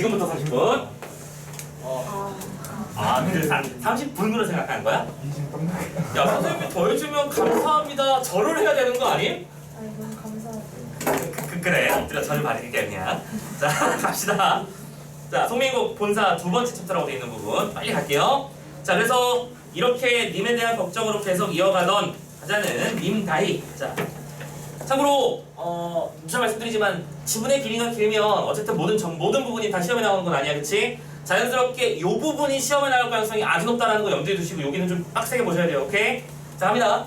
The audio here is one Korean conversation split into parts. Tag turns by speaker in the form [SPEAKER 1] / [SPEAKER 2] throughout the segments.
[SPEAKER 1] 지금부터 30분. 그 30분으로 생각하는 거야? 야, 선생님이 더해주면 감사합니다. 절을 해야 되는 거 아님?
[SPEAKER 2] 아니 너무 감사하고.
[SPEAKER 1] 그래, 엎드려 절을 받을게 그냥. 자, 갑시다. 자, 송민국 본사 두 번째 챕터라고 되어 있는 부분 빨리 갈게요. 자, 그래서 이렇게 님에 대한 걱정으로 계속 이어가던 하자는 님다이. 자, 참고로 누차 말씀드리지만 지문의 길이가 길면 어쨌든 모든 부분이 다 시험에 나오는 건 아니야, 그치? 자연스럽게 이 부분이 시험에 나올 가능성이 아주 높다는 거 염두에 두시고 여기는 좀 빡세게 보셔야 돼요, 오케이? 자, 갑니다.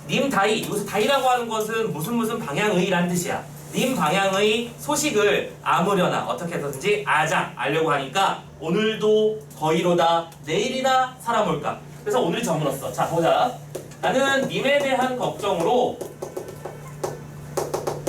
[SPEAKER 1] 님 다이. 여기서 다이라고 하는 것은 무슨 방향의란 뜻이야. 님 방향의 소식을 아무려나 어떻게 해서든지 알려고 하니까 오늘도 거의로다 내일이나 사람 올까. 그래서 오늘 적어놨어. 자, 보자. 나는 님에 대한 걱정으로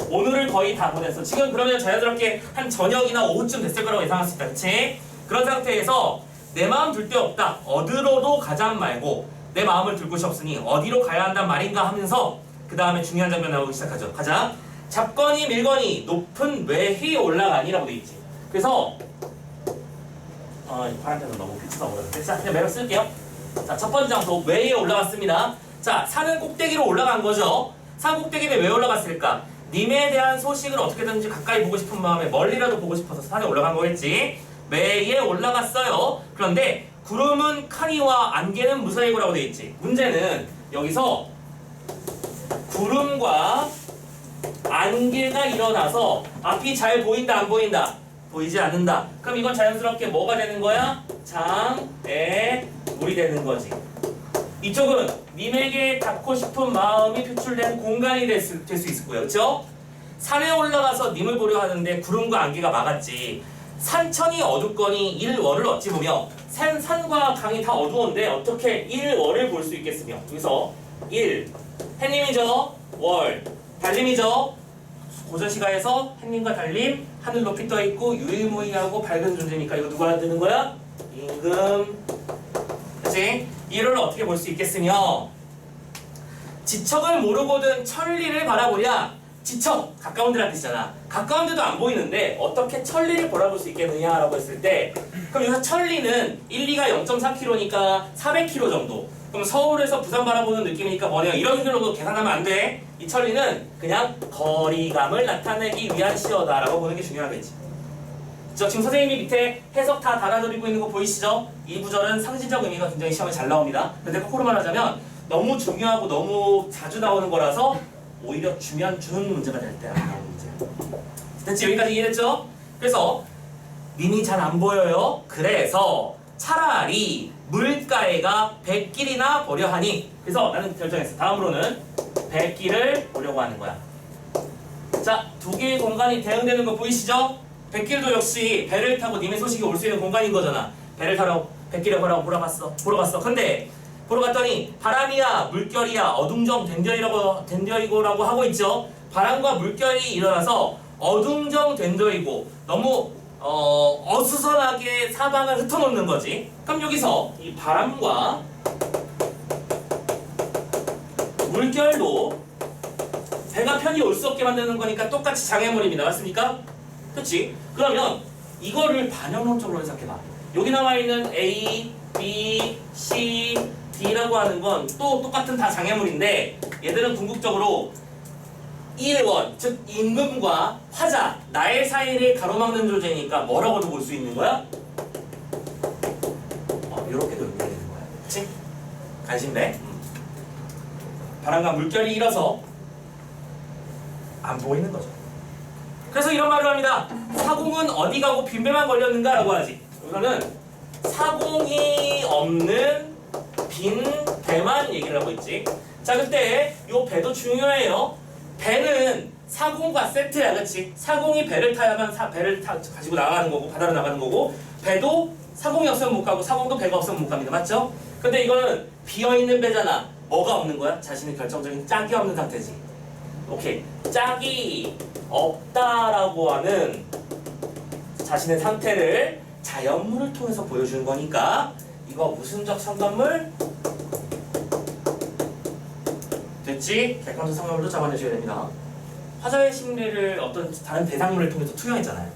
[SPEAKER 1] 오늘을 거의 다 보냈어. 지금 그러면 자연스럽게 한 저녁이나 오후쯤 됐을 거라고 예상할 수 있다, 그치? 그런 상태에서 내 마음 둘 데 없다. 어디로도 가자 말고 내 마음을 둘 곳이 없으니 어디로 가야 한단 말인가 하면서 그 다음에 중요한 장면 나오기 시작하죠. 가자. 잡거니 밀거니 높은 외히 올라가니라고 돼 있지. 그래서 파란색은 너무 빛이 어려운데 자, 그냥 매력 쓸게요. 자, 첫 번째 장소 외에 올라갔습니다. 자, 산은 꼭대기로 올라간 거죠. 산 꼭대기에 왜 올라갔을까? 님에 대한 소식을 어떻게든지 가까이 보고 싶은 마음에 멀리라도 보고 싶어서 산에 올라간 거겠지. 매에 올라갔어요. 그런데 구름은 카니와 안개는 무사이고라고 돼 있지. 문제는 여기서 구름과 안개가 일어나서 앞이 잘 보인다 안 보인다? 보이지 않는다. 그럼 이건 자연스럽게 뭐가 되는 거야? 장에 물이 되는 거지. 이쪽은 님에게 닿고 싶은 마음이 표출된 공간이 될 수 있을 거예요. 그렇죠? 산에 올라가서 님을 보려 하는데 구름과 안개가 막았지. 산천이 어둡거니 일월을 어찌 보며 산과 강이 다 어두운데 어떻게 일월을 볼 수 있겠으며 여기서 일 해님이죠. 월 달님이죠. 고전 시가에서 햇님과 달님 하늘 높이 떠 있고 유일무이하고 밝은 존재니까 이거 누가 되는 거야? 임금. 그치? 이를 어떻게 볼 수 있겠으며 지척을 모르거든 천리를 바라보랴. 지척 가까운 데란 뜻이잖아. 가까운 데도 안 보이는데 어떻게 천리를 바라볼 수 있겠느냐라고 했을 때 그럼 여기서 천리는 1리가 0.4km니까 400km 정도. 그럼 서울에서 부산 바라보는 느낌이니까 뭐냐 이런 식으로 계산하면 안 돼. 이 천리는 그냥 거리감을 나타내기 위한 시어다라고 보는 게 중요하겠지. 지금 선생님이 밑에 해석 다 달아드리고 있는 거 보이시죠? 이 구절은 상징적 의미가 굉장히 시험에 잘 나옵니다. 근데 거꾸로 말하자면 너무 중요하고 너무 자주 나오는 거라서 오히려 주는 문제가 될 때 안 나오는 문제야. 됐지? 여기까지 이해됐죠? 그래서 님이 잘 안 보여요. 그래서 차라리 물가에가 백길이나 보려 하니 그래서 나는 결정했어. 다음으로는 백길을 보려고 하는 거야. 자, 두 개의 공간이 대응되는 거 보이시죠? 백길도 역시 배를 타고 님의 소식이 올 수 있는 공간인 거잖아. 배를 타러 백길에 보러 갔어. 근데 보러 갔더니 바람이야 물결이야 어둥정 된저이고라고 하고 있죠. 바람과 물결이 일어나서 어둥정 된저이고 너무 어수선하게 사방을 흩어놓는 거지. 그럼 여기서 이 바람과 물결도 배가 편히 올 수 없게 만드는 거니까 똑같이 장애물입니다. 맞습니까? 그렇지? 그러면 이거를 반영론적으로 해석해봐. 여기 나와 있는 A, B, C, D라고 하는 건 또 똑같은 다 장애물인데 얘들은 궁극적으로 일원, 즉 임금과 화자, 나의 사이를 가로막는 존재니까 뭐라고도 볼 수 있는 거야? 이렇게도 연결되는 거야. 그치? 관심돼? 바람과 물결이 일어서 안 보이는 거죠. 그래서 이런 말을 합니다. 사공은 어디 가고 빈배만 걸렸는가? 라고 하지. 우선은 사공이 없는 빈 배만 얘기를 하고 있지. 자, 그때 요 배도 중요해요. 배는 사공과 세트야, 그렇지? 사공이 배를 타야만 배를 가지고 나가는 거고 바다로 나가는 거고 배도 사공이 없으면 못 가고 사공도 배가 없으면 못 갑니다, 맞죠? 근데 이거는 비어있는 배잖아. 뭐가 없는 거야? 자신의 결정적인 짝이 없는 상태지. 오케이, 짝이 없다라고 하는 자신의 상태를 자연물을 통해서 보여주는 거니까 이거 무슨적 상관물? 됐지? 객관적 상관물도 잡아내셔야 됩니다. 화자의 심리를 어떤 다른 대상물을 통해서 투영했잖아요.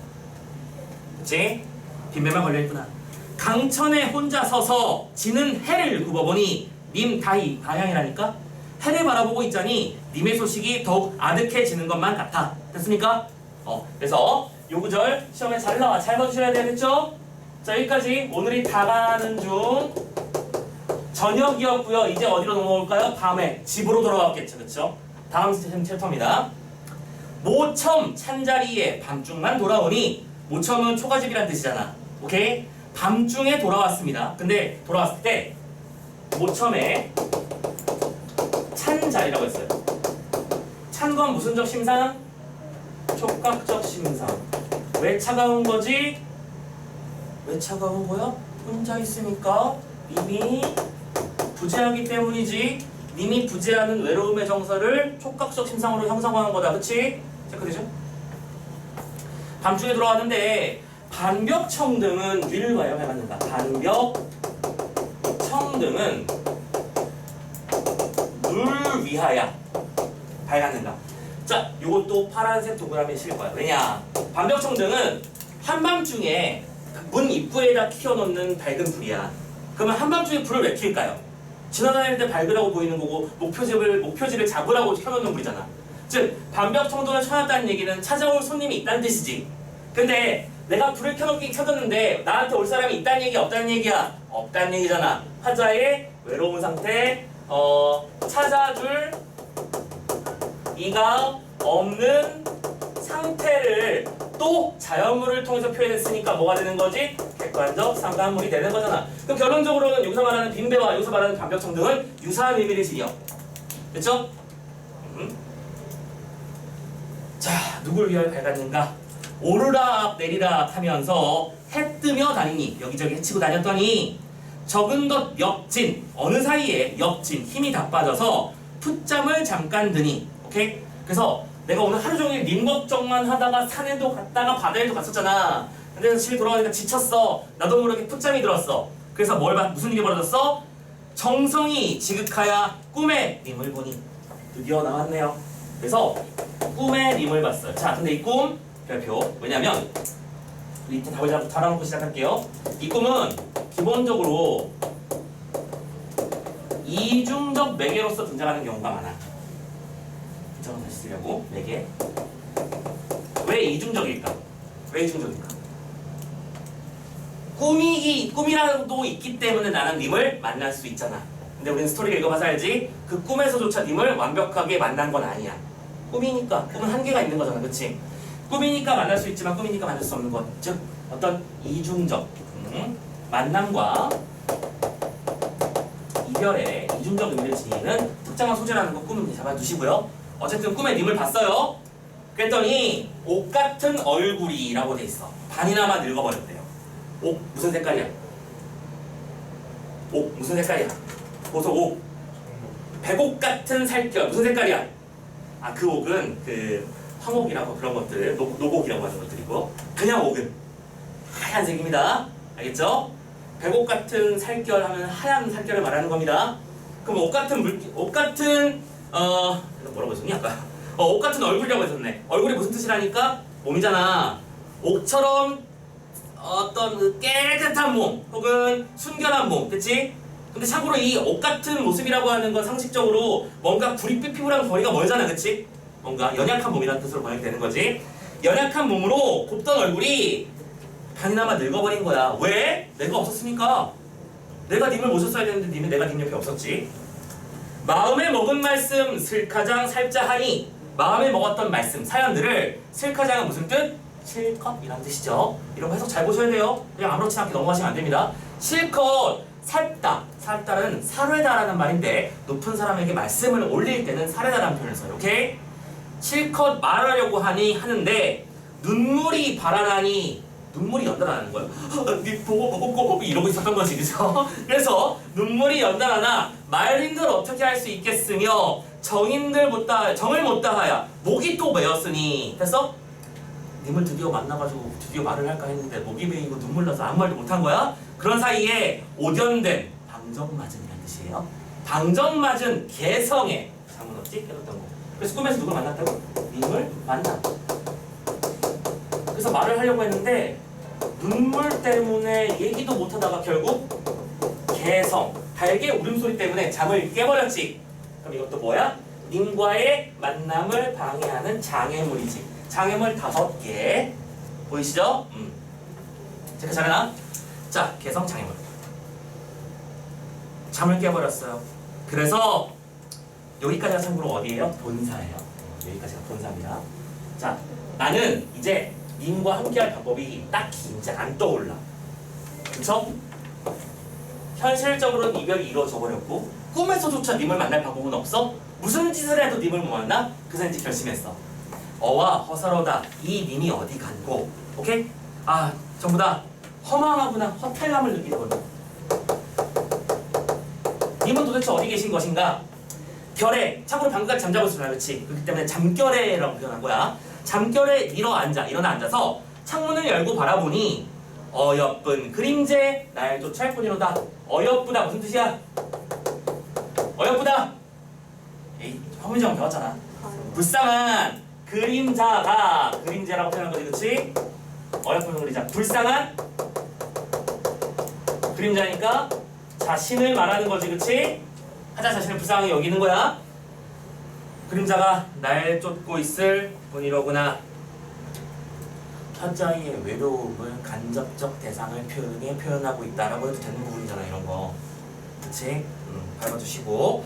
[SPEAKER 1] 그치? 빈배만 걸려있구나. 강천에 혼자 서서 지는 해를 굽어보니 님 다이 방향이라니까? 해를 바라보고 있자니 님의 소식이 더욱 아득해지는 것만 같아. 됐습니까? 그래서 요 구절 시험에 잘 나와. 잘 봐주셔야 되겠죠? 자, 여기까지 오늘이 다 가는 중 저녁이었고요. 이제 어디로 넘어올까요? 밤에 집으로 돌아왔겠죠. 그쵸? 다음 챕터입니다. 모첨 찬자리에 밤중만 돌아오니, 모첨은 초가집이란 뜻이잖아. 오케이? 밤중에 돌아왔습니다. 근데 돌아왔을 때 모첨에 찬자리라고 했어요. 찬 건 무슨 적 심상? 촉각적 심상. 왜 차가운 거지? 왜 차가운 거야? 혼자 있으니까 님이 부재하기 때문이지. 님이 부재하는 외로움의 정서를 촉각적 심상으로 형성하는 거다. 그치? 체크되죠? 밤중에 돌아왔는데 반벽청등은 위를 봐요. 해봤는가? 반벽청등은 물 위하여 밝았는가? 자, 요것도 파란색 동그라미에 실 거야. 왜냐? 반벽청등은 한밤중에 문 입구에다 켜놓는 밝은 불이야. 그러면 한밤중에 불을 왜 켤까요? 지나다닐 때 밝으라고 보이는 거고 목표지를 잡으라고 켜놓는 불이잖아. 즉 반벽청등을 켜놨다는 얘기는 찾아올 손님이 있다는 뜻이지. 근데 내가 불을 켜놨는데 나한테 올 사람이 있다는 얘기 없다는 얘기야? 없다는 얘기잖아. 화자의 외로운 상태, 찾아줄 이가 없는 상태를 또 자연물을 통해서 표현했으니까 뭐가 되는 거지? 객관적 상관물이 되는 거잖아. 그럼 결론적으로는 여기서 말하는 빈배와 여기서 말하는 반벽청등은 유사한 의미를 지녀. 됐죠? 자, 누굴 위하여 밝았는가? 오르락 내리락 하면서 해 뜨며 다니니, 여기저기 해치고 다녔더니 적은 것 역진, 어느 사이에 역진, 힘이 다 빠져서 풋잠을 잠깐 드니. 오케이? 그래서 내가 오늘 하루 종일 님 걱정만 하다가 산에도 갔다가 바다에도 갔었잖아. 근데 집에 돌아가니까 지쳤어. 나도 모르게 풋잠이 들었어. 그래서 무슨 일이 벌어졌어? 정성이 지극하여 꿈에 님을 보니. 드디어 나왔네요. 그래서 꿈에 님을 봤어요. 자, 근데 이 꿈 별표. 왜냐면 밑에 답을 달아놓고 시작할게요. 이 꿈은 기본적으로 이중적 매개로서 등장하는 경우가 많아. 이점을 다시 쓰려고. 매개. 왜 이중적일까? 왜 이중적일까? 꿈이라도 있기 때문에 나는 님을 만날 수 있잖아. 근데 우리는 스토리를 읽어봐서 알지? 그 꿈에서조차 님을 완벽하게 만난 건 아니야. 꿈이니까. 꿈은 한계가 있는 거잖아. 그치? 꿈이니까 만날 수 있지만 꿈이니까 만날 수 없는 것. 즉 어떤 이중적 만남과 이별의 이중적 의미를 지니는 특정한 소재라는 거 꿈은 잡아두시고요. 어쨌든 꿈에 님을 봤어요. 그랬더니 옥 같은 얼굴이라고 돼 있어. 반이나마 늙어버렸대요. 옥 무슨 색깔이야? 옥 무슨 색깔이야? 보소 옥. 백옥 같은 살결 무슨 색깔이야? 아, 그 옥은 그 황옥이라고 그런 것들, 노곡이라고 하는 것들이고, 그냥 옥은 하얀색입니다. 알겠죠? 백옥 같은 살결 하면 하얀 살결을 말하는 겁니다. 그럼 옥 같은 뭐라고 했었니 아까? 옥 같은 얼굴이라고 했었네. 얼굴이 무슨 뜻이라니까? 몸이잖아. 옥처럼 어떤 그 깨끗한 몸 혹은 순결한 몸, 그치? 근데 참고로 이 옥 같은 모습이라고 하는 건 상식적으로 뭔가 피부랑 거리가 멀잖아, 그치? 뭔가 연약한 몸이라는 뜻으로 번역되는 거지. 연약한 몸으로 곱던 얼굴이 반이나마 늙어버린 거야. 왜? 내가 없었으니까. 내가 님을 모셨어야 되는데 내가 님 옆에 없었지. 마음에 먹은 말씀 슬카장 살자하니, 마음에 먹었던 말씀, 사연들을, 슬카장은 무슨 뜻? 실컷이라는 뜻이죠. 이런 거 해석 잘 보셔야 돼요. 그냥 아무렇지 않게 넘어가시면 안 됩니다. 실컷 살다, 살다는 사례다라는 말인데 높은 사람에게 말씀을 올릴 때는 사례다라는 표현을 써요. 오케이? 실컷 말하려고 하는데 눈물이 발안하니, 눈물이 연달아나는 거예요. 니 보고 이러고 있었던 거지, 그죠? 그래서 눈물이 연달아나 말인들 어떻게 할 수 있겠으며 정을 못 다하여 목이 또 메었으니. 됐어? 님을 드디어 만나가지고 드디어 말을 할까 했는데 목이 메이고 눈물 나서 아무 말도 못한 거야? 그런 사이에 오견된 방정맞은이라는 뜻이에요. 방정맞은 개성에 잠은 없지? 깨졌던 거. 그래서 꿈에서 누굴 만났다고? 님을 만나. 그래서 말을 하려고 했는데 눈물 때문에 얘기도 못하다가 결국 개성, 달개 울음소리 때문에 잠을 깨버렸지. 그럼 이것도 뭐야? 님과의 만남을 방해하는 장애물이지. 장애물 5개 보이시죠? 체크 잘해놔. 자, 개성 장애물. 잠을 깨버렸어요. 그래서 여기까지가 참고로 어디예요? 본사예요. 여기까지가 본사입니다. 자, 나는 이제 님과 함께할 방법이 딱히 이제 안 떠올라. 그쵸? 현실적으로는 이별이 이루어져 버렸고 꿈에서조차 님을 만날 방법은 없어? 무슨 짓을 해도 님을 못 만나? 그래서 이제 결심했어. 어와 허사로다. 이 님이 어디 간고? 오케이? 아, 전부 다 허망하구나, 허탈감을 느끼는 거야. 님은 도대체 어디 계신 것인가? 결에, 참고로 방금까지 잠자고 있었잖아, 그렇지? 그렇기 때문에 잠결에라고 표현한 거야. 잠결에 일어나 앉아서 창문을 열고 바라보니 어여쁜 그림제 날 쫓아올 뿐이로다. 어여쁘다 무슨 뜻이야? 어여쁘다. 에이, 화문제가 배웠잖아. 불쌍한 그림자가 그림제라고 표현한 거지, 그렇지? 어여쁜 그림자, 불쌍한 그림자니까 자신을 말하는 거지, 그렇지? 하자 자신을 불쌍하게 여기는 거야. 그림자가 날 쫓고 있을 뿐이로구나. 화자의 외로움을 간접적 대상을 표현하고 있다라고 해도 되는 부분이잖아, 이런 거. 그치? 밟아주시고.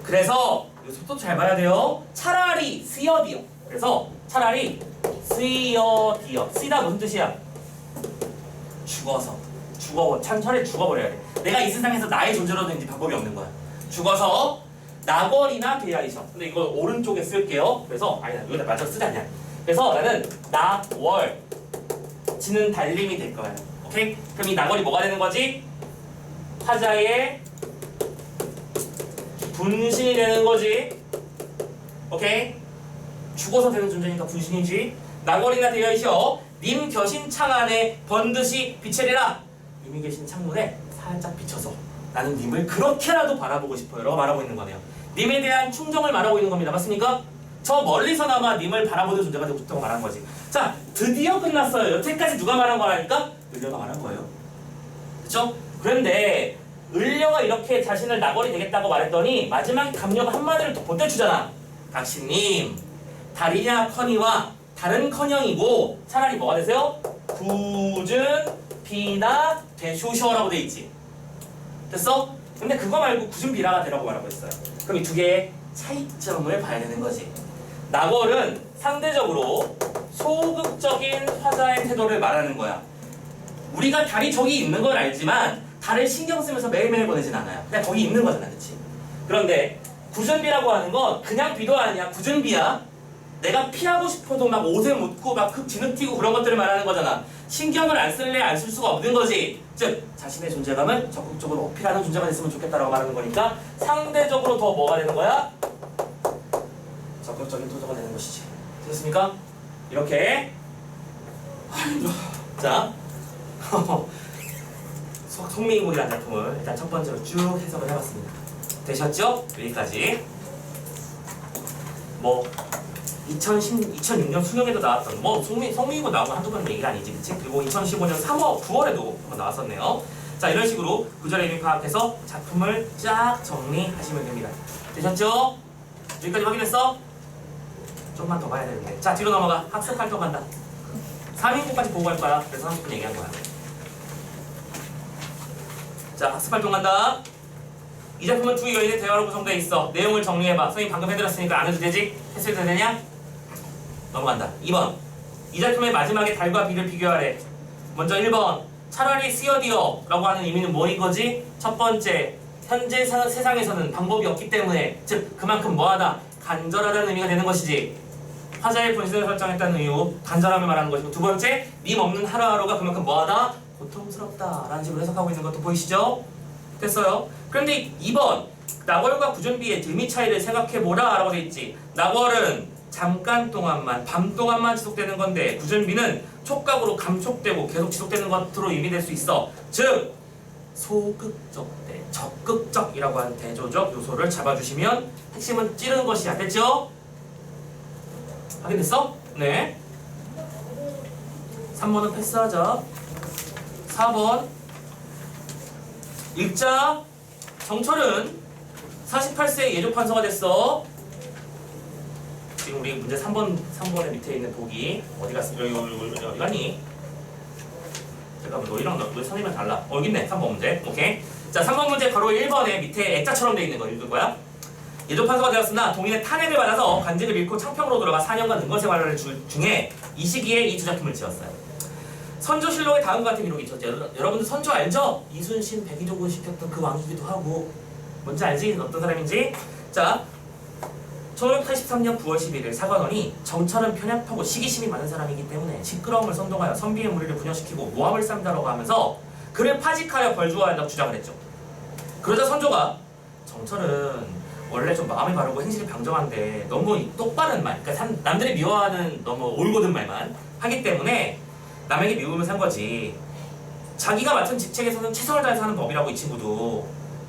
[SPEAKER 1] 그래서 이 속도 잘 봐야 돼요. 차라리 쓰여디어. 그래서 차라리 쓰여디어. 쓰이다 무슨 뜻이야? 죽어서. 차라리 죽어버려야 돼. 내가 이 세상에서 나의 존재로는 이제 방법이 없는 거야. 죽어서 나월이나 대야이셔. 근데 이거 오른쪽에 쓸게요. 그래서 아니다, 여기다 맞춰 쓰지 않냐. 그래서 나는 나월 지는 달림이 될 거야. 오케이? 그럼 이 나월이 뭐가 되는 거지? 화자의 분신이 되는 거지. 오케이? 죽어서 되는 존재니까 분신이지. 나월이나 대야이셔. 님 겨신 창 안에 번듯이 비치리라. 님이 계신 창문에 살짝 비춰서 나는 님을 그렇게라도 바라보고 싶어요 라고 말하고 있는 거네요. 님에 대한 충정을 말하고 있는 겁니다. 맞습니까? 저 멀리서나마 님을 바라보는 존재가 되고 싶다고 말한 거지. 자, 드디어 끝났어요. 여태까지 누가 말한 거라니까? 을려가 말한 거예요. 그쵸? 그런데 을려가 이렇게 자신을 나벌이 되겠다고 말했더니 마지막에 감녀가 한마디를 더 보태주잖아. 각신님, 달이냐 커니와 다른 커녕이고 차라리 뭐가 되세요? 굳은 비나 되쇼셔라고 돼 있지. 됐어? 근데 그거 말고 굳은 비라가 되라고 말하고 있어요. 그럼 이 두 개의 차이점을 봐야 되는 거지. 낙월은 상대적으로 소극적인 화자의 태도를 말하는 거야. 우리가 달이 저기 있는 걸 알지만 달을 신경 쓰면서 매일매일 보내진 않아요. 그냥 거기 있는 거잖아, 그치? 그런데 굳은비라고 하는 건 그냥 비도 아니야. 굳은비야. 내가 피하고 싶어도 막 옷에 묻고 막 진흙튀고 그런 것들을 말하는 거잖아. 신경을 안 쓸래 안 쓸 수가 없는 거지. 즉 자신의 존재감을 적극적으로 어필하는 존재가 됐으면 좋겠다라고 말하는 거니까 상대적으로 더 뭐가 되는 거야? 적극적인 토저가 되는 것이지. 됐습니까? 이렇게 자 송미인국이라는 작품을 일단 첫 번째로 쭉 해석을 해봤습니다. 되셨죠? 여기까지. 뭐 2006년 수능에도 나왔던 뭐 성미인국 나온 건 한두 번 얘기가 아니지, 그치? 그리고 2015년 3월, 9월에도 한번 나왔었네요. 자, 이런 식으로 구절의 의미 파악해서 작품을 쫙 정리하시면 됩니다. 되셨죠? 여기까지 확인했어? 조금만 더 봐야 되는데. 자, 뒤로 넘어가. 학습 활동 간다. 3인국까지 보고 갈 거야. 그래서 30분 얘기한 거야. 자, 학습 활동 간다. 이 작품은 두 여인의 대화로 구성되어 있어. 내용을 정리해봐. 선생님 방금 해드렸으니까 안 해도 되지? 했어도 되냐? 넘어간다. 2번. 이 작품의 마지막에 달과 비를 비교하래. 먼저 1번. 차라리 쓰여디어 라고 하는 의미는 뭐인 거지? 첫 번째. 현재 세상에서는 방법이 없기 때문에, 즉 그만큼 뭐하다? 간절하다는 의미가 되는 것이지. 화자의 본신을 설정했다는 이유, 간절함을 말하는 것이고, 두 번째. 님 없는 하루하루가 그만큼 뭐하다? 고통스럽다 라는 식으로 해석하고 있는 것도 보이시죠? 됐어요? 그런데 2번. 낙월과 구준비의 의미 차이를 생각해보라 라고 돼 있지. 낙월은 잠깐 동안만, 밤 동안만 지속되는 건데 구준비는 촉각으로 감촉되고 계속 지속되는 것으로 의미될 수 있어. 즉 소극적 대 적극적이라고 하는 대조적 요소를 잡아주시면 핵심은 찌르는 것이야. 됐죠? 확인됐어? 네. 3번은 패스하자. 4번. 읽자. 정철은 48세에 예조판서가 됐어. 지금 우리 문제 3번의 밑에 있는 보기 어디 갔어? 어디 갔니? 잠깐만, 너희랑 너 선생님이랑 달라. 여기 있네. 3번 문제. 오케이. 자, 3번 문제 바로 1번에 밑에 액자처럼 돼 있는 거 읽을 거야. 예조판서가 되었으나 동인의 탄핵을 받아서 관직을 잃고 창평으로 돌아가 4년간 능건 생활을 중에 이 시기에 이 두 작품을 지었어요. 선조실록에 다음과 같은 기록이 있었죠. 여러분들 선조 알죠? 이순신, 백의종군 시켰던 그 왕이기도 하고. 뭔지 알지? 어떤 사람인지? 자, 1583년 9월 11일 사관원이 정철은 편협하고 시기심이 많은 사람이기 때문에 시끄러움을 선동하여 선비의 무리를 분열시키고 모함을 쌓는다라고 하면서 그를 파직하여 벌주어야 한다고 주장을 했죠. 그러자 선조가 정철은 원래 좀 마음이 바르고 행실이 방정한데 너무 똑바른 말, 그러니까 남들이 미워하는 너무 올곧은 말만 하기 때문에 남에게 미움을 산 거지. 자기가 맡은 직책에서는 최선을 다해서 하는 법이라고 이 친구도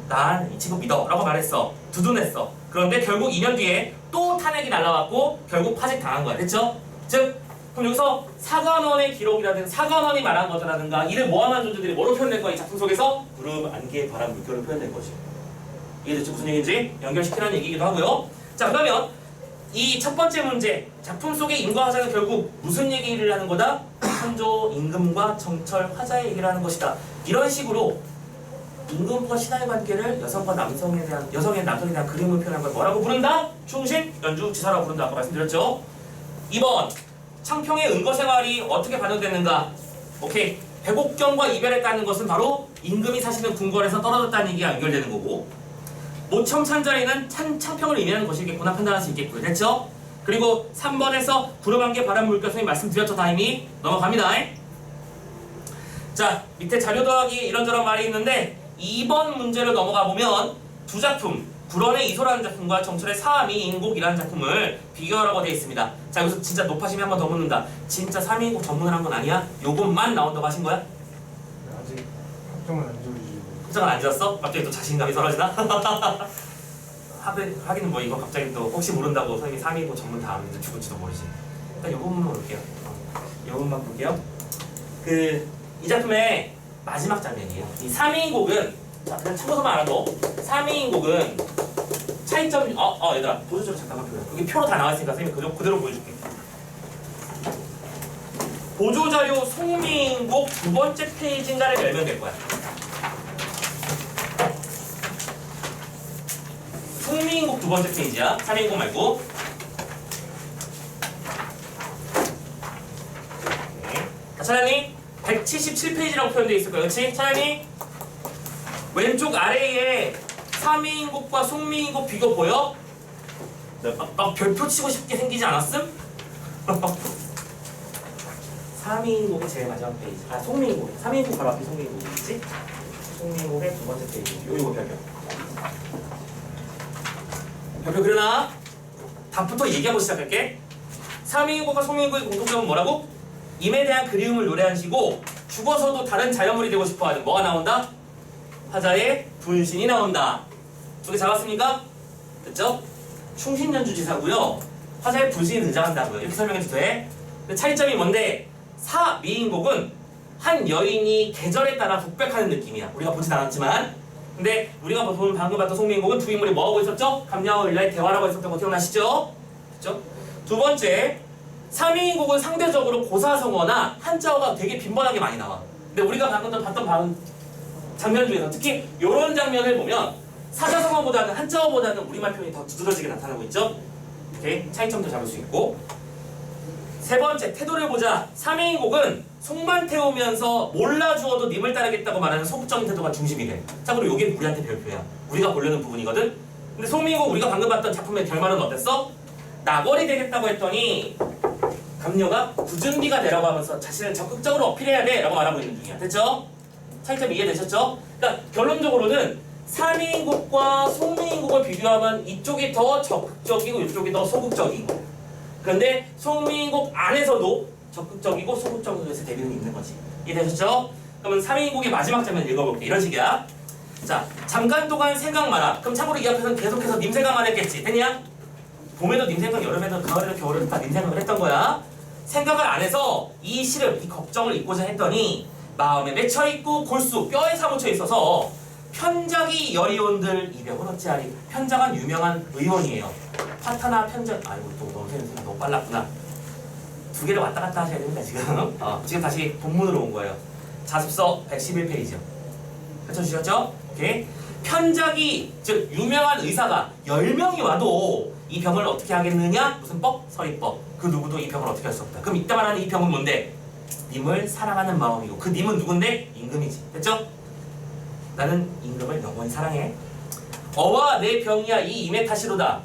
[SPEAKER 1] 난 이 친구 믿어 라고 말했어. 두둔했어. 그런데 결국 2년 뒤에 또 탄핵이 날라왔고 결국 파직당한 거야. 됐죠? 즉 그럼 여기서 사관원의 기록이라든가 사관원이 말한 것이라든가 이를 모함한 존재들이 뭐로 표현된 거야? 이 작품 속에서 구름, 안개, 바람, 물결로 표현된 거지. 이해됐죠? 무슨 얘기인지 연결시키라는 얘기이기도 하고요. 자, 그러면 이 첫 번째 문제, 작품 속의 임과 화자는 결국 무슨 얘기를 하는 거다? 선조, 임금과 정철, 화자의 얘기를 하는 것이다. 이런 식으로 임금과 신하의 관계를 여성과 남성에 대한, 여성의 남성에 대한 그림을 표현한 걸 뭐라고 부른다? 충신, 연주, 지사라고 부른다. 아까 말씀드렸죠? 2번, 창평의 은거생활이 어떻게 반영됐는가? 오케이. 배곡경과 이별했다는 것은 바로 임금이 사시는 궁궐에서 떨어졌다는 얘기가 연결되는 거고, 모첨찬자리는 창평을 의미하는 것이겠구나 판단할 수 있겠고요. 됐죠? 그리고 3번에서 구름안개 바람 물결 선생님 말씀드렸죠. 다행히 넘어갑니다. 자, 밑에 자료 더하기 이런저런 말이 있는데 2번 문제를 넘어가 보면 두 작품, 불원의 이소라는 작품과 정철의 사미인곡이라는 작품을 비교하라고 되어 있습니다. 자, 여기서 진짜 높아심이 한 번 더 묻는다. 진짜 사미인곡 전문을 한 건 아니야? 요것만 나온다고 하신 거야?
[SPEAKER 3] 아직 확정은 안 지어주시고.
[SPEAKER 1] 확정을 안 지었어? 갑자기 또 자신감이 사라지나? 하기는 뭐 이거 갑자기 또 혹시 모른다고 선생님이 3인고 전문 다 아는데 죽을지도 모르지. 일단 요 부분만 볼게요. 요 부분만 볼게요. 이 작품의 마지막 장면이에요. 이 3인곡은, 자, 그냥 참고서만 알아도 3인곡은 차이점, 얘들아, 보조자료 잠깐만 표현. 여기 표로 다 나와있으니까 선생님이 그대로 보여줄게. 보조자료 송미인곡 두 번째 페이지인가를 열면 될 거야. 송미인곡 두 번째 페이지야. 3인곡 말고. 자, 차장님 177페이지라고 표현되어 있을 거예요. 그렇지? 차장님 왼쪽 아래에 3인곡과 송미인곡 비교 보여? 막 별표 치고 싶게 생기지 않았음? 3인곡이 제일 마지막 페이지. 아, 송미인곡. 3인곡 바로 앞에 송미인곡이겠지? 송미인곡의 두 번째 페이지. 요거 별표. 별표 그러나 답부터 얘기하고 시작할게. 3인국과 송인국의 공통점은 뭐라고? 임에 대한 그리움을 노래하시고 죽어서도 다른 자연물이 되고 싶어하는 뭐가 나온다? 화자의 분신이 나온다. 두 개 잡았습니까? 됐죠? 충신연주지사고요. 화자의 분신이 등장한다고요. 이렇게 설명해도 돼. 근데 차이점이 뭔데? 사미인곡은 한 여인이 계절에 따라 독백하는 느낌이야. 우리가 보진 않았지만. 근데 우리가 방금 봤던 송미인곡은 두 인물이 뭐하고 있었죠? 감야와 일라의 대화를 하고 있었던 거 기억나시죠? 그렇죠? 두 번째, 사미인곡은 상대적으로 고사성어나 한자어가 되게 빈번하게 많이 나와. 근데 우리가 방금 봤던 장면 중에서 특히 이런 장면을 보면 사자성어보다는 한자어보다는 우리말 표현이 더 두드러지게 나타나고 있죠? 이렇게 차이점도 잡을 수 있고. 세 번째, 태도를 보자. 사미인곡은 속만 태우면서 몰라주어도 님을 따르겠다고 말하는 소극적인 태도가 중심이 돼. 참고로 이게 우리한테 별표야. 우리가 보려는 부분이거든. 근데 송미인곡 우리가 방금 봤던 작품의 결말은 어땠어? 나벌이 되겠다고 했더니 감녀가 굳은비가 되라고 하면서 자신을 적극적으로 어필해야 돼 라고 말하고 있는 중이야. 됐죠? 차이점 이해되셨죠? 그러니까 결론적으로는 사미인곡과 송미인곡을 비교하면 이쪽이 더 적극적이고 이쪽이 더 소극적인 거야. 그런데 송미인곡 안에서도 적극적이고 소극적인 것의 대비는 있는 거지. 이해되셨죠? 그러면 3인곡의 마지막 장면 읽어볼게. 이런 식이야. 자, 잠깐 동안 생각 마라. 그럼 참고로 이 앞에서는 계속해서 님 생각만 했겠지. 됐냐? 봄에도 님 생각, 여름에도 가을에도 겨울에도 다 님 생각을 했던 거야. 생각을 안 해서 이 시를, 이 걱정을 잊고자 했더니 마음에 맺혀있고 골수, 뼈에 사무쳐 있어서 편작이 여리온들 이병은 어찌하리. 편작은 유명한 의원이에요. 파타나 편작. 아이고 또 너무 생각이 너무 빨랐구나. 두 개를 왔다 갔다 하셔야 됩니다 지금. 지금 다시 본문으로 온 거예요. 자습서 111페이지요. 펼쳐주셨죠? 오케이. 편작이 즉 유명한 의사가 10명이 와도 이 병을 어떻게 하겠느냐? 무슨 법? 서리법. 그 누구도 이 병을 어떻게 할 수 없다. 그럼 이따 말하는 이 병은 뭔데? 님을 사랑하는 마음이고 그 님은 누군데? 임금이지. 됐죠? 나는 임금을 영원히 사랑해. 어와 내 병이야 이 임의 탓이로다.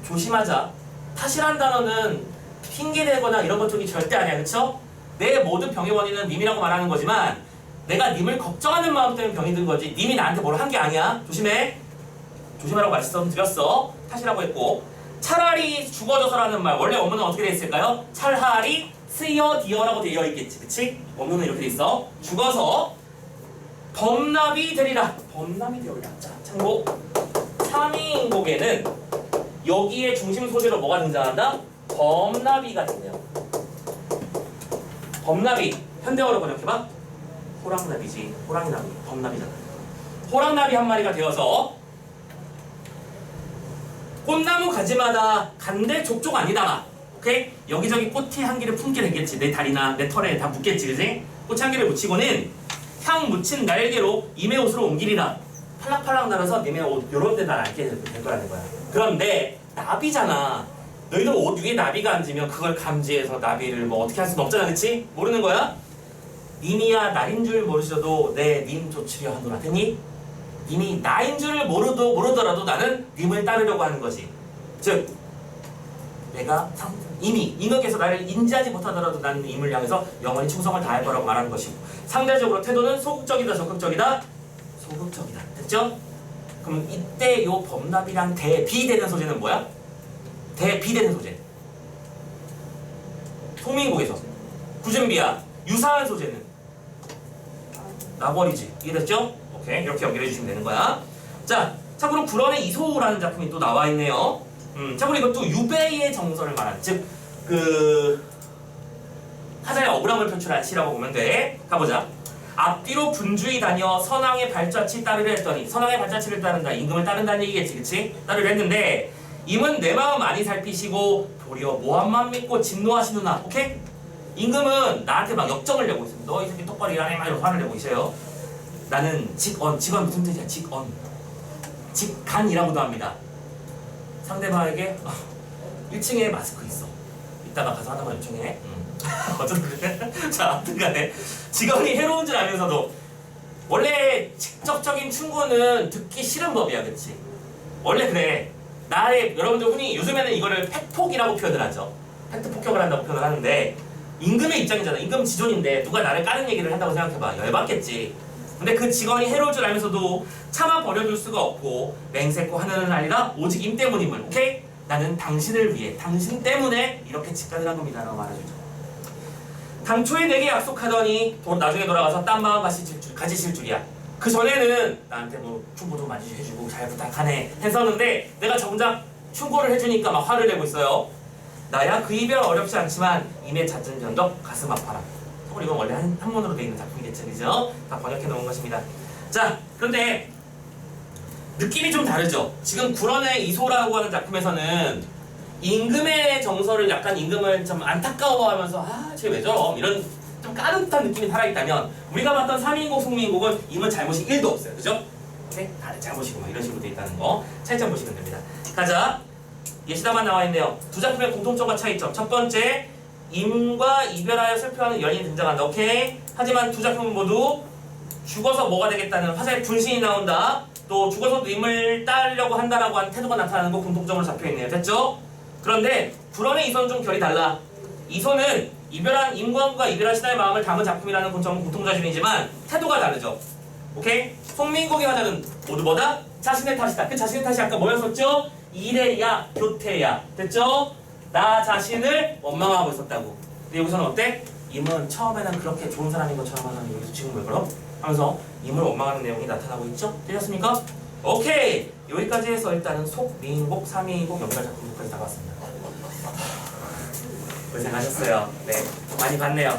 [SPEAKER 1] 조심하자. 탓이란 단어는 핑계대거나 이런 것 쪽이 절대 아니야. 그쵸? 내 모든 병의 원인은 님이라고 말하는 거지만 내가 님을 걱정하는 마음 때문에 병이 든 거지 님이 나한테 뭘 한 게 아니야. 조심해. 조심하라고 말씀드렸어. 탓이라고 했고 차라리 죽어져서라는 말 원래 원문은 어떻게 돼 있을까요? 차라리 쓰여디어라고 되어 있겠지. 그치? 원문은 이렇게 돼 있어. 죽어서 범납이 되리라. 범납이 되리라. 자, 참고 3위인곡에는 여기에 중심 소재로 뭐가 등장한다? 범나비가 등장해요. 범나비 현대어로 번역해봐. 호랑나비지. 호랑이나비. 범나비잖아. 호랑나비 한 마리가 되어서 꽃나무 가지마다 간대 족족 아니다가 오케이? 여기저기 꽃이 향기를 품게 되겠지. 내 다리나 내 털에 다 묻겠지. 그지? 꽃 향기를 묻히고는 향 묻힌 날개로 임의 옷으로 옮기리라. 팔락팔락 날아서 님의 옷 요런 데 날 앉게 될 거라는 거야. 그런데 나비잖아. 너희들 옷 위에 나비가 앉으면 그걸 감지해서 나비를 뭐 어떻게 할 수는 없잖아. 그치? 모르는 거야? 님이야 날인 줄 모르셔도 내 님 조치려 하노라. 되니? 님이 나인 줄 모르더라도 나는 님을 따르려고 하는 거지. 즉 내가 이미 임금께서 나를 인지하지 못하더라도 나는 임을 향해서 영원히 충성을 다할 거라고 말하는 것이고 상대적으로 태도는 소극적이다 적극적이다? 소극적이다. 됐죠? 그럼 이때 요 범납이랑 대비되는 소재는 뭐야? 대비되는 소재. 송민국에서 구준비야 유사한 소재는 나버리지. 이해됐죠? 오케이. 이렇게 연결해 주시면 되는 거야. 자, 참고로 불언의 이소라는 작품이 또 나와 있네요. 참고로 이것도 유배의 정서를 말하는 즉 타자의 억울함을 표출한 시라고 보면 돼. 가보자. 앞뒤로 분주히 다녀 선왕의 발자취 따르려 했더니 선왕의 발자취를 따른다. 임금을 따른다는 얘기겠지. 그치? 따르려 했는데 임은 내 마음 많이 살피시고 도리어 모함만 믿고 진노하시누나. 오케이? 임금은 나한테 막 역정을 내고 있습니다. 너 이 새끼 똑바로 일하네 막 이러고 화를 내고 있어요. 나는 직언 무슨 뜻이야? 직간이라고도 합니다. 상대방에게 1층에 마스크 있어. 이따가 가서 하나만 요청해. 어쨌든 자, 아무튼간에 직언이 해로운 줄 알면서도 원래 직접적인 충고는 듣기 싫은 법이야. 그치? 원래 그래. 여러분들 흔히 요즘에는 이거를 팩폭이라고 표현을 하죠. 팩트 폭격을 한다고 표현을 하는데 임금의 입장이잖아. 임금 지존인데 누가 나를 까는 얘기를 한다고 생각해봐. 열받겠지. 근데 그 직원이 해로울 줄 알면서도 차마 버려둘 수가 없고 맹세코 하늘은 아니라 오직 임 때문임을. 오케이? 나는 당신을 위해 당신 때문에 이렇게 직간을 한 겁니다 라고 말해주죠. 당초에 내게 약속하더니 나중에 돌아가서 딴 마음 가지실 줄이야. 그 전에는 나한테 뭐 충고도 많이 해주고 잘 부탁하네 했었는데 내가 정작 충고를 해주니까 막 화를 내고 있어요. 나야 그 이별 어렵지 않지만 임의 잦은 견덕 가슴 아파라. 이건 원래 한문으로 되어 있는 작품이겠죠. 그죠? 다 번역해 놓은 것입니다. 자, 그런데 느낌이 좀 다르죠? 지금 불언의 이소라고 하는 작품에서는 임금의 정서를 약간 임금을 좀 안타까워하면서 쟤 왜 저럼? 이런 좀 까름듯한 느낌이 살아있다면 우리가 봤던 3인곡, 송민곡은 임은 잘못이 1도 없어요. 그죠? 오케이? 다들 잘못이고 막 이런 식으로 되어 있다는 거 차이점 보시면 됩니다. 가자. 예시다만 나와 있네요. 두 작품의 공통점과 차이점. 첫 번째, 임과 이별하여 슬퍼하는 연인이 등장한다. 오케이? 하지만 두 작품은 모두 죽어서 뭐가 되겠다는 화살의 분신이 나온다. 또 죽어서도 임을 따르려고 한다라고 하는 태도가 나타나는 거 공통점으로 잡혀있네요. 됐죠? 그런데 불언의 이소는 좀 결이 달라. 이소는 이별한 임광과 이별한 신하의 마음을 담은 작품이라는 공통자심이지만 태도가 다르죠. 오케이? 송민국의 화자는 모두 뭐다? 자신의 탓이다. 그 자신의 탓이 아까 뭐였었죠? 이래야 교태야. 됐죠? 나 자신을 원망하고 있었다고. 근데 여기서는 어때? 임은 처음에는 그렇게 좋은 사람인 것처럼 하는 여기서 지금 왜 그럼? 하면서 임을 원망하는 내용이 나타나고 있죠? 되셨습니까? 오케이! 여기까지 해서 일단은 속, 미인곡, 3인곡 연결 작품까지 다 봤습니다. 고생하셨어요. 네, 많이 봤네요.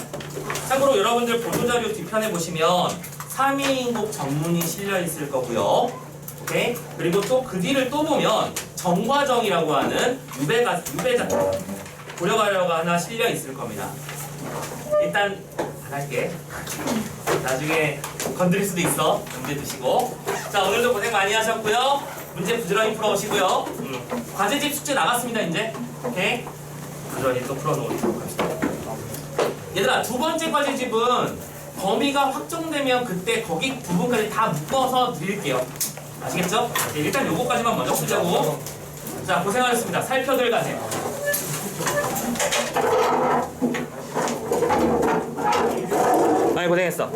[SPEAKER 1] 참고로 여러분들 보도자료 뒤편에 보시면 3인국 전문이 실려 있을 거고요. 오케이? 그리고 또 그 뒤를 또 보면 정과정이라고 하는 유배자 고려가려가 하나 실려 있을 겁니다. 일단 안 할게. 나중에 건드릴 수도 있어. 문제 두시고. 자, 오늘도 고생 많이 하셨고요. 문제 부지런히 풀어오시고요. 과제집 숙제 나갔습니다, 이제. 오케이? 부지런히 또 풀어놓도록 합시다. 얘들아, 두 번째 과제집은 범위가 확정되면 그때 거기 부분까지 다 묶어서 드릴게요. 아시겠죠? 네, 일단 요거까지만 먼저 풀자고. 자, 고생하셨습니다. 살펴들 가세요. 많이 고생했어.